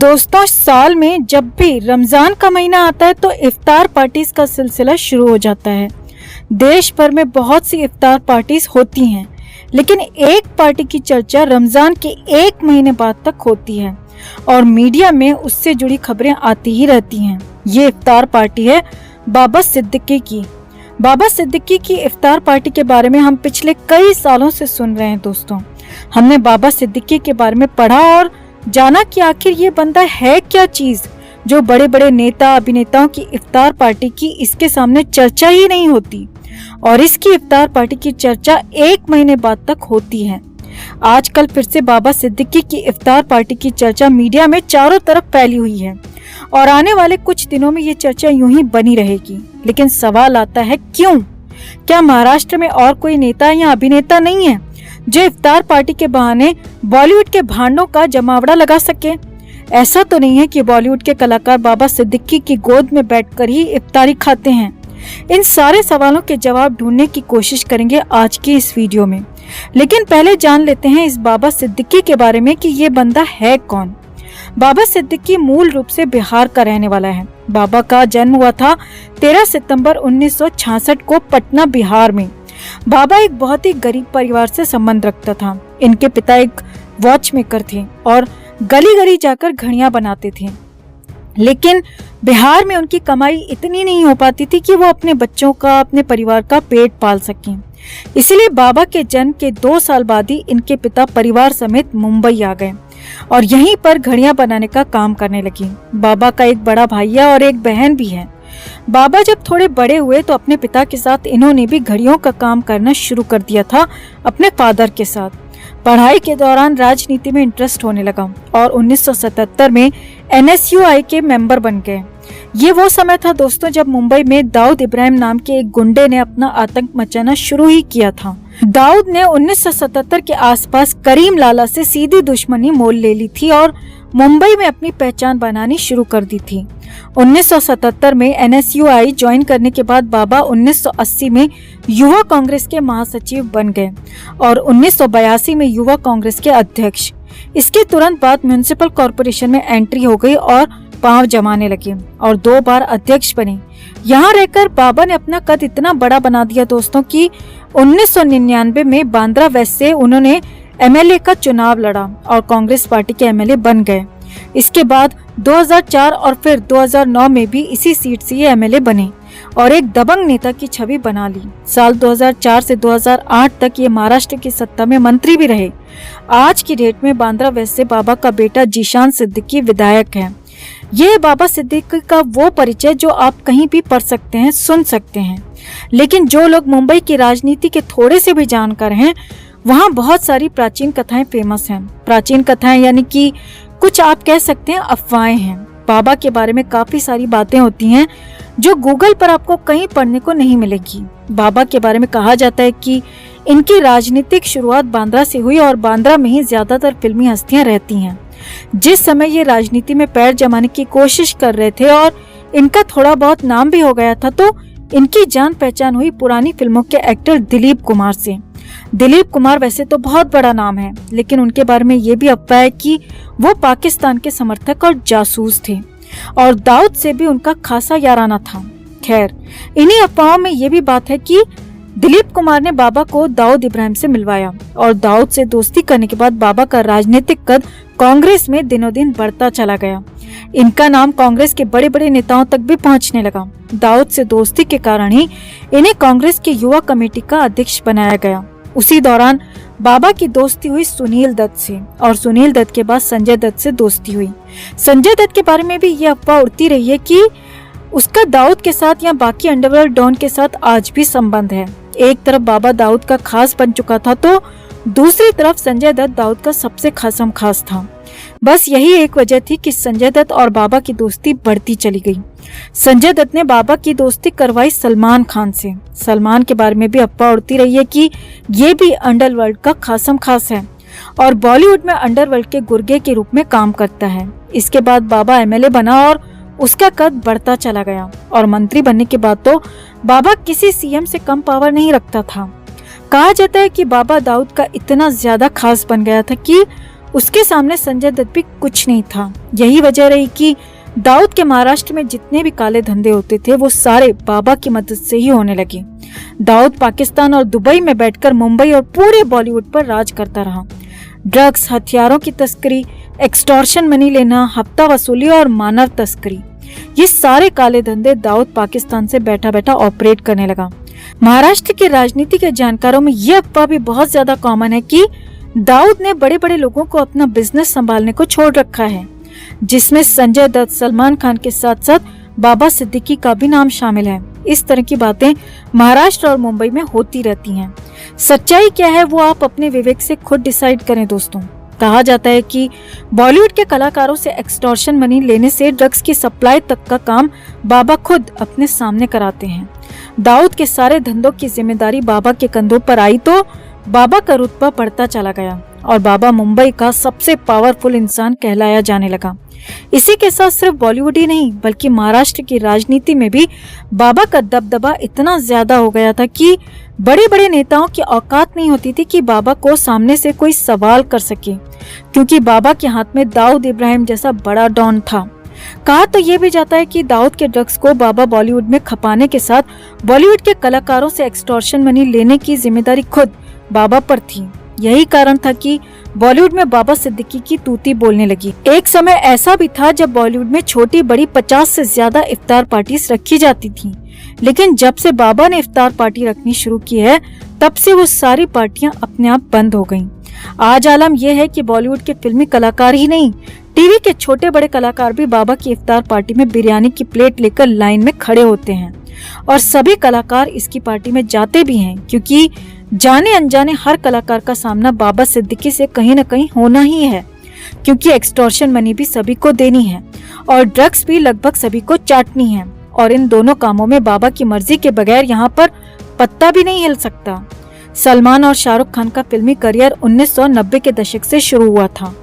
दोस्तों, साल में जब भी रमजान का महीना आता है तो इफ्तार पार्टीज का सिलसिला शुरू हो जाता है। देश भर में बहुत सी इफ्तार पार्टीज होती हैं, लेकिन एक पार्टी की चर्चा रमजान के एक महीने बाद तक होती है और मीडिया में उससे जुड़ी खबरें आती ही रहती हैं। ये इफ्तार पार्टी है बाबा सिद्दीकी की। बाबा सिद्दीकी की इफ्तार पार्टी के बारे में हम पिछले कई सालों से सुन रहे हैं। दोस्तों, हमने बाबा सिद्दीकी के बारे में पढ़ा और जाना कि आखिर ये बंदा है क्या चीज जो बड़े बड़े नेता अभिनेताओं की इफ्तार पार्टी की इसके सामने चर्चा ही नहीं होती, और इसकी इफ्तार पार्टी की चर्चा एक महीने बाद तक होती है। आजकल फिर से बाबा सिद्दीकी की इफ्तार पार्टी की चर्चा मीडिया में चारों तरफ फैली हुई है और आने वाले कुछ दिनों में ये चर्चा यूं ही बनी रहेगी। लेकिन सवाल आता है, क्यों? क्या महाराष्ट्र में और कोई नेता या अभिनेता नहीं है जो इफ्तार पार्टी के बहाने बॉलीवुड के भांडों का जमावड़ा लगा सके? ऐसा तो नहीं है कि बॉलीवुड के कलाकार बाबा सिद्दीकी की गोद में बैठकर ही इफ्तारी खाते हैं। इन सारे सवालों के जवाब ढूंढने की कोशिश करेंगे आज की इस वीडियो में। लेकिन पहले जान लेते हैं इस बाबा सिद्दीकी के बारे में कि ये बंदा है कौन। बाबा सिद्दीकी मूल रूप से बिहार का रहने वाला है। बाबा का जन्म हुआ था 13 सितंबर 1966 को पटना, बिहार में। बाबा एक बहुत ही गरीब परिवार से संबंध रखता था। इनके पिता एक वॉच मेकर थे और गली गली जाकर घड़ियां बनाते थे। लेकिन बिहार में उनकी कमाई इतनी नहीं हो पाती थी कि वो अपने बच्चों का, अपने परिवार का पेट पाल सकें। इसलिए बाबा के जन्म के 2 साल बाद ही इनके पिता परिवार समेत मुंबई आ गए और यहीं पर घड़ियां बनाने का काम करने लगे। बाबा का एक बड़ा भैया और एक बहन भी है। बाबा जब थोड़े बड़े हुए तो अपने पिता के साथ इन्होंने भी घड़ियों का काम करना शुरू कर दिया था अपने फादर के साथ। पढ़ाई के दौरान राजनीति में इंटरेस्ट होने लगा और 1977 में NSUI के मेंबर बन गए। ये वो समय था दोस्तों जब मुंबई में दाऊद इब्राहिम नाम के एक गुंडे ने अपना आतंक मचाना शुरू ही किया था। दाऊद ने 1977 के आसपास करीम लाला से सीधी दुश्मनी मोल ले ली थी और मुंबई में अपनी पहचान बनानी शुरू कर दी थी। 1977 में NSUI ज्वाइन करने के बाद बाबा 1980 में युवा कांग्रेस के महासचिव बन गए और 1982 में युवा कांग्रेस के अध्यक्ष। इसके तुरंत बाद म्युनिसिपल कॉर्पोरेशन में एंट्री हो गई और पांव जमाने लगे और 2 बार अध्यक्ष बने। यहाँ रहकर बाबा ने अपना कद इतना बड़ा बना दिया दोस्तों कि 1999 में बांद्रा वेस्ट से उन्होंने MLA का चुनाव लड़ा और कांग्रेस पार्टी के MLA बन गए। इसके बाद 2004 और फिर 2009 में भी इसी सीट से ये MLA बने और एक दबंग नेता की छवि बना ली। साल 2004 से 2008 तक ये महाराष्ट्र की सत्ता में मंत्री भी रहे। आज की डेट में बांद्रा वेस्ट से बाबा का बेटा जीशान सिद्दीकी विधायक है। ये बाबा सिद्दीकी का वो परिचय जो आप कहीं भी पढ़ सकते हैं, सुन सकते हैं। लेकिन जो लोग मुंबई की राजनीति के थोड़े से भी जानकार हैं, वहाँ बहुत सारी प्राचीन कथाएं फेमस हैं। प्राचीन कथाएं यानी कि कुछ आप कह सकते हैं अफवाहें हैं। बाबा के बारे में काफी सारी बातें होती हैं जो गूगल पर आपको कहीं पढ़ने को नहीं मिलेगी। बाबा के बारे में कहा जाता है कि इनकी राजनीतिक शुरुआत बांद्रा से हुई और बांद्रा में ही ज्यादातर फिल्मी हस्तियां रहती हैं। जिस समय ये राजनीति में पैर जमाने की कोशिश कर रहे थे और इनका थोड़ा बहुत नाम भी हो गया था, तो इनकी जान पहचान हुई पुरानी फिल्मों के एक्टर दिलीप कुमार से। दिलीप कुमार वैसे तो बहुत बड़ा नाम है, लेकिन उनके बारे में ये भी अफवाह है कि वो पाकिस्तान के समर्थक और जासूस थे और दाऊद से भी उनका खासा याराना था। खैर, इन्हीं अफवाहों में ये भी बात है कि दिलीप कुमार ने बाबा को दाऊद इब्राहिम से मिलवाया और दाऊद से दोस्ती करने के बाद बाबा का राजनीतिक कद कांग्रेस में दिनों दिन बढ़ता चला गया। इनका नाम कांग्रेस के बड़े बड़े नेताओं तक भी पहुंचने लगा। दाऊद से दोस्ती के कारण ही इन्हें कांग्रेस की युवा कमेटी का अध्यक्ष बनाया गया। उसी दौरान बाबा की दोस्ती हुई सुनील दत्त से और सुनील दत्त के बाद संजय दत्त से दोस्ती हुई। संजय दत्त के बारे में भी ये अफवाह उड़ती रही है कि उसका दाऊद के साथ या बाकी अंडरवर्ल्ड डॉन के साथ आज भी संबंध है। एक तरफ बाबा दाऊद का खास बन चुका था तो दूसरी तरफ संजय दत्त दाऊद का सबसे खासम खास था। बस यही एक वजह थी कि संजय दत्त और बाबा की दोस्ती बढ़ती चली गई। संजय दत्त ने बाबा की दोस्ती करवाई सलमान खान से। सलमान के बारे में भी अफवाह उड़ती रही है कि ये भी अंडरवर्ल्ड का खासम खास है और बॉलीवुड में अंडरवर्ल्ड के गुर्गे के रूप में काम करता है। इसके बाद बाबा MLA बना और उसका कद बढ़ता चला गया और मंत्री बनने के बाद तो बाबा किसी CM से कम पावर नहीं रखता था। कहा जाता है कि बाबा दाऊद का इतना ज्यादा खास बन गया था कि उसके सामने संजय दत्त भी कुछ नहीं था। यही वजह रही कि दाऊद के महाराष्ट्र में जितने भी काले धंधे होते थे वो सारे बाबा की मदद से ही होने लगे। दाऊद पाकिस्तान और दुबई में बैठकर मुंबई और पूरे बॉलीवुड पर राज करता रहा। ड्रग्स, हथियारों की तस्करी, एक्सटॉर्शन मनी लेना, हफ्ता वसूली और मानव तस्करी, ये सारे काले धंधे दाऊद पाकिस्तान से बैठा बैठा ऑपरेट करने लगा। महाराष्ट्र की राजनीति के जानकारों में यह अफवाह भी बहुत ज्यादा कॉमन है कि दाऊद ने बड़े बड़े लोगों को अपना बिजनेस संभालने को छोड़ रखा है, जिसमें संजय दत्त, सलमान खान के साथ साथ बाबा सिद्दीकी का भी नाम शामिल है। इस तरह की बातें महाराष्ट्र और मुंबई में होती रहती हैं। सच्चाई क्या है वो आप अपने विवेक से खुद डिसाइड करें दोस्तों। कहा जाता है कि बॉलीवुड के कलाकारों से एक्सटॉर्शन मनी लेने से ड्रग्स की सप्लाई तक का काम बाबा खुद अपने सामने कराते हैं। दाऊद के सारे धंधों की जिम्मेदारी बाबा के कंधों पर आई तो बाबा का रुतबा बढ़ता चला गया और बाबा मुंबई का सबसे पावरफुल इंसान कहलाया जाने लगा। इसी के साथ सिर्फ बॉलीवुड ही नहीं बल्कि महाराष्ट्र की राजनीति में भी बाबा का दबदबा इतना ज्यादा हो गया था कि बड़े बड़े नेताओं की औकात नहीं होती थी कि बाबा को सामने से कोई सवाल कर सके, क्योंकि बाबा के हाथ में दाऊद इब्राहिम जैसा बड़ा डॉन था। कहा तो ये भी जाता है कि दाऊद के ड्रग्स को बाबा बॉलीवुड में खपाने के साथ बॉलीवुड के कलाकारों से एक्सटॉर्शन मनी लेने की जिम्मेदारी खुद बाबा पर थी। यही कारण था कि बॉलीवुड में बाबा सिद्दीकी की तूती बोलने लगी। एक समय ऐसा भी था जब बॉलीवुड में छोटी बड़ी 50 से ज्यादा इफ्तार पार्टीज रखी जाती थी, लेकिन जब से बाबा ने इफ्तार पार्टी रखनी शुरू की है तब से वो सारी पार्टियां अपने आप बंद हो गईं। आज आलम यह है कि बॉलीवुड के फिल्मी कलाकार ही नहीं, टीवी के छोटे बड़े कलाकार भी बाबा की इफ्तार पार्टी में बिरयानी की प्लेट लेकर लाइन में खड़े होते हैं और सभी कलाकार इसकी पार्टी में जाते भी हैं, क्योंकि जाने अनजाने हर कलाकार का सामना बाबा सिद्दीकी से कहीं न कहीं होना ही है, क्योंकि एक्सटॉर्शन मनी भी सभी को देनी है और ड्रग्स भी लगभग सभी को चाटनी है और इन दोनों कामों में बाबा की मर्जी के बगैर यहाँ पर पत्ता भी नहीं हिल सकता। सलमान और शाहरुख खान का फिल्मी करियर 1990 के दशक से शुरू हुआ था,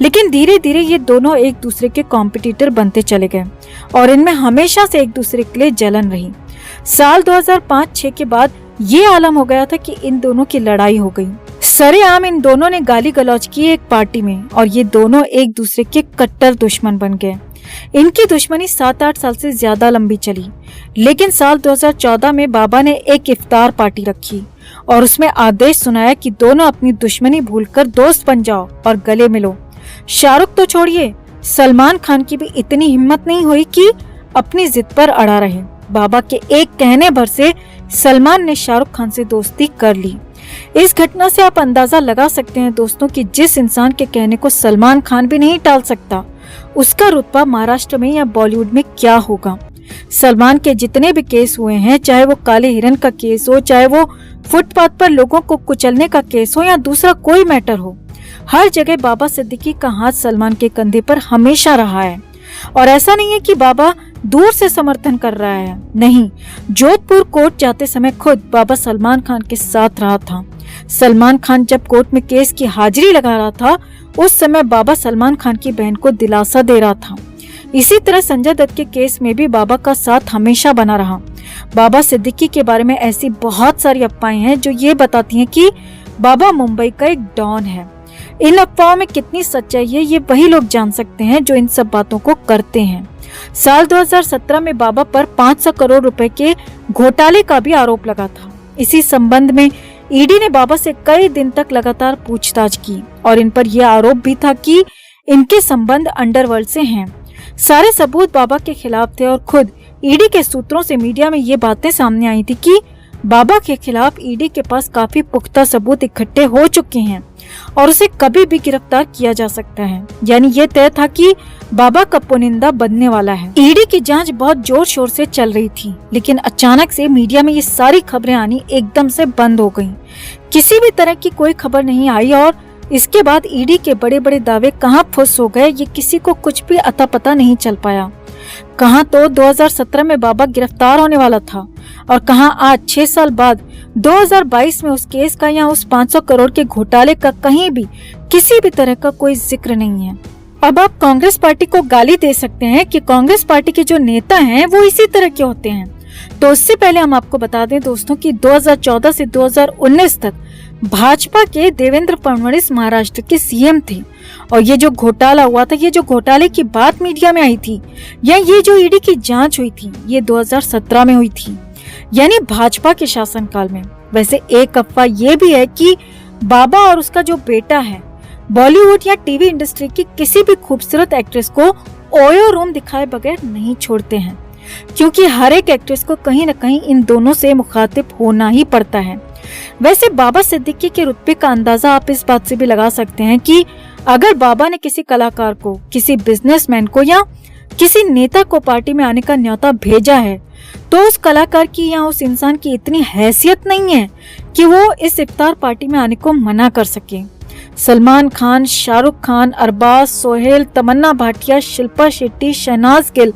लेकिन धीरे धीरे ये दोनों एक दूसरे के कॉम्पिटिटर बनते चले गए और इनमें हमेशा से एक दूसरे के लिए जलन रही। साल 2005-6 के बाद ये आलम हो गया था कि इन दोनों की लड़ाई हो गई। सरेआम इन दोनों ने गाली गलौज की एक पार्टी में और ये दोनों एक दूसरे के कट्टर दुश्मन बन गए। इनकी दुश्मनी 7-8 साल से ज्यादा लंबी चली, लेकिन साल 2014 में बाबा ने एक इफ्तार पार्टी रखी और उसमें आदेश सुनाया कि दोनों अपनी दुश्मनी भूलकर दोस्त बन जाओ और गले मिलो। शाहरुख तो छोड़िए, सलमान खान की भी इतनी हिम्मत नहीं हुई कि अपनी जिद पर अड़ा रहे। बाबा के एक कहने भर से सलमान ने शाहरुख खान से दोस्ती कर ली। इस घटना से आप अंदाजा लगा सकते हैं दोस्तों कि जिस इंसान के कहने को सलमान खान भी नहीं टाल सकता, उसका रुतबा महाराष्ट्र में या बॉलीवुड में क्या होगा। सलमान के जितने भी केस हुए हैं, चाहे वो काले हिरन का केस हो, चाहे वो फुटपाथ पर लोगों को कुचलने का केस हो या दूसरा कोई मैटर हो, हर जगह बाबा सिद्दीकी का हाथ सलमान के कंधे पर हमेशा रहा है। और ऐसा नहीं है कि बाबा दूर से समर्थन कर रहा है, नहीं, जोधपुर कोर्ट जाते समय खुद बाबा सलमान खान के साथ रहा था। सलमान खान जब कोर्ट में केस की हाजिरी लगा रहा था, उस समय बाबा सलमान खान की बहन को दिलासा दे रहा था। इसी तरह संजय दत्त के केस में भी बाबा का साथ हमेशा बना रहा। बाबा सिद्दीकी के बारे में ऐसी बहुत सारी अफवाहें हैं जो ये बताती हैं कि बाबा मुंबई का एक डॉन है। इन अफवाहों में कितनी सच्चाई है ये वही लोग जान सकते हैं जो इन सब बातों को करते हैं। साल 2017 में बाबा पर 500 करोड़ रुपए के घोटाले का भी आरोप लगा था। इसी संबंध में ईडी ने बाबा से कई दिन तक लगातार पूछताछ की और इन पर यह आरोप भी था कि इनके संबंध अंडरवर्ल्ड से हैं। सारे सबूत बाबा के खिलाफ थे और खुद ईडी के सूत्रों से मीडिया में ये बातें सामने आई थी कि बाबा के खिलाफ ईडी के पास काफी पुख्ता सबूत इकट्ठे हो चुके हैं और उसे कभी भी गिरफ्तार किया जा सकता है। यानी ये तय था कि बाबा का पुनिंदा बनने वाला है। ईडी की जांच बहुत जोर शोर से चल रही थी, लेकिन अचानक से मीडिया में ये सारी खबरें आनी एकदम से बंद हो गयी। किसी भी तरह की कोई खबर नहीं आई और इसके बाद ईडी के बड़े बड़े दावे कहाँ फुस हो गए ये किसी को कुछ भी अता पता नहीं चल पाया। कहाँ तो 2017 में बाबा गिरफ्तार होने वाला था और कहाँ आज 6 साल बाद 2022 में उस केस का या उस 500 करोड़ के घोटाले का कहीं भी किसी भी तरह का कोई जिक्र नहीं है। अब आप कांग्रेस पार्टी को गाली दे सकते हैं कि कांग्रेस पार्टी के जो नेता हैं वो इसी तरह के होते हैं। तो उससे पहले हम आपको बता दें दोस्तों कि 2014 से 2019 तक भाजपा के देवेंद्र फडणवीस महाराष्ट्र के सीएम थे और ये जो घोटाला हुआ था, ये जो घोटाले की बात मीडिया में आई थी या ये जो ईडी की जांच हुई थी, ये 2017 में हुई थी, यानी भाजपा के शासनकाल में। वैसे एक अफवाह ये भी है कि बाबा और उसका जो बेटा है बॉलीवुड या टीवी इंडस्ट्री की किसी भी खूबसूरत एक्ट्रेस को ओयो रूम दिखाए बगैर नहीं छोड़ते हैं, क्योंकि हर एक एक्ट्रेस को कहीं न कहीं इन दोनों से मुखातिब होना ही पड़ता है। वैसे बाबा सिद्दीकी के रुतबे का अंदाजा आप इस बात से भी लगा सकते हैं कि अगर बाबा ने किसी कलाकार को, किसी बिजनेसमैन को या किसी नेता को पार्टी में आने का न्योता भेजा है तो उस कलाकार की या उस इंसान की इतनी हैसियत नहीं है कि वो इस इफ्तार पार्टी में आने को मना कर सके। सलमान खान, शाहरुख खान, अरबाज, सोहेल, तमन्ना भाटिया, शिल्पा शेट्टी, शहनाज गिल,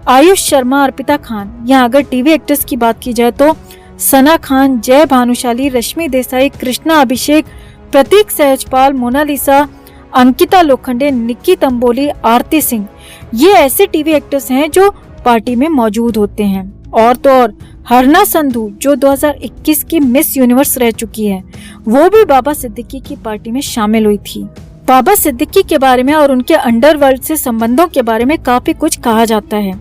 आयुष शर्मा, अर्पिता खान, या अगर टीवी एक्ट्रेस की बात की जाए तो सना खान, जय भानुशाली, रश्मि देसाई, कृष्णा अभिषेक, प्रतीक सहजपाल, मोनालिसा, अंकिता लोखंडे, निक्की तंबोली, आरती सिंह, ये ऐसे टीवी एक्टर्स हैं जो पार्टी में मौजूद होते हैं। और तो और हरना संधू जो 2021 की मिस यूनिवर्स रह चुकी है, वो भी बाबा सिद्दीकी की पार्टी में शामिल हुई थी। बाबा सिद्दीकी के बारे में और उनके अंडरवर्ल्ड से संबंधों के बारे में काफी कुछ कहा जाता है।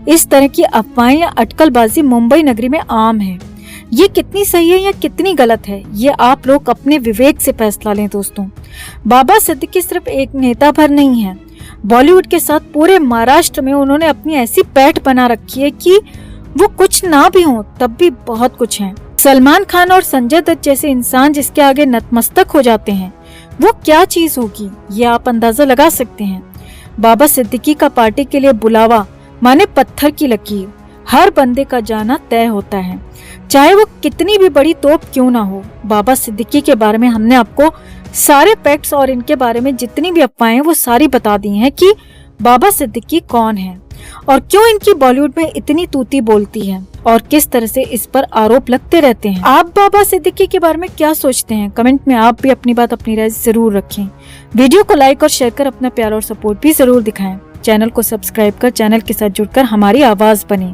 इस तरह की अफवाहें या अटकलबाजी मुंबई नगरी में आम है। ये कितनी सही है या कितनी गलत है, ये आप लोग अपने विवेक से फैसला लें दोस्तों। बाबा सिद्दीकी सिर्फ एक नेता भर नहीं है, बॉलीवुड के साथ पूरे महाराष्ट्र में उन्होंने अपनी ऐसी पैठ बना रखी है कि वो कुछ ना भी हो तब भी बहुत कुछ है। सलमान खान और संजय दत्त जैसे इंसान जिसके आगे नतमस्तक हो जाते हैं, वो क्या चीज होगी ये आप अंदाजा लगा सकते हैं। बाबा सिद्दीकी का पार्टी के लिए बुलावा माने पत्थर की लकीर, हर बंदे का जाना तय होता है, चाहे वो कितनी भी बड़ी तोप क्यों ना हो। बाबा सिद्दीकी के बारे में हमने आपको सारे फैक्ट्स और इनके बारे में जितनी भी अफवाहें वो सारी बता दी हैं कि बाबा सिद्दीकी कौन है और क्यों इनकी बॉलीवुड में इतनी तूती बोलती है और किस तरह से इस पर आरोप लगते रहते हैं। आप बाबा सिद्दीकी के बारे में क्या सोचते हैं? कमेंट में आप भी अपनी बात, अपनी राय जरूर रखें। वीडियो को लाइक और शेयर कर अपना प्यार और सपोर्ट भी जरूर दिखाएं। चैनल को सब्सक्राइब कर चैनल के साथ जुड़कर हमारी आवाज बने।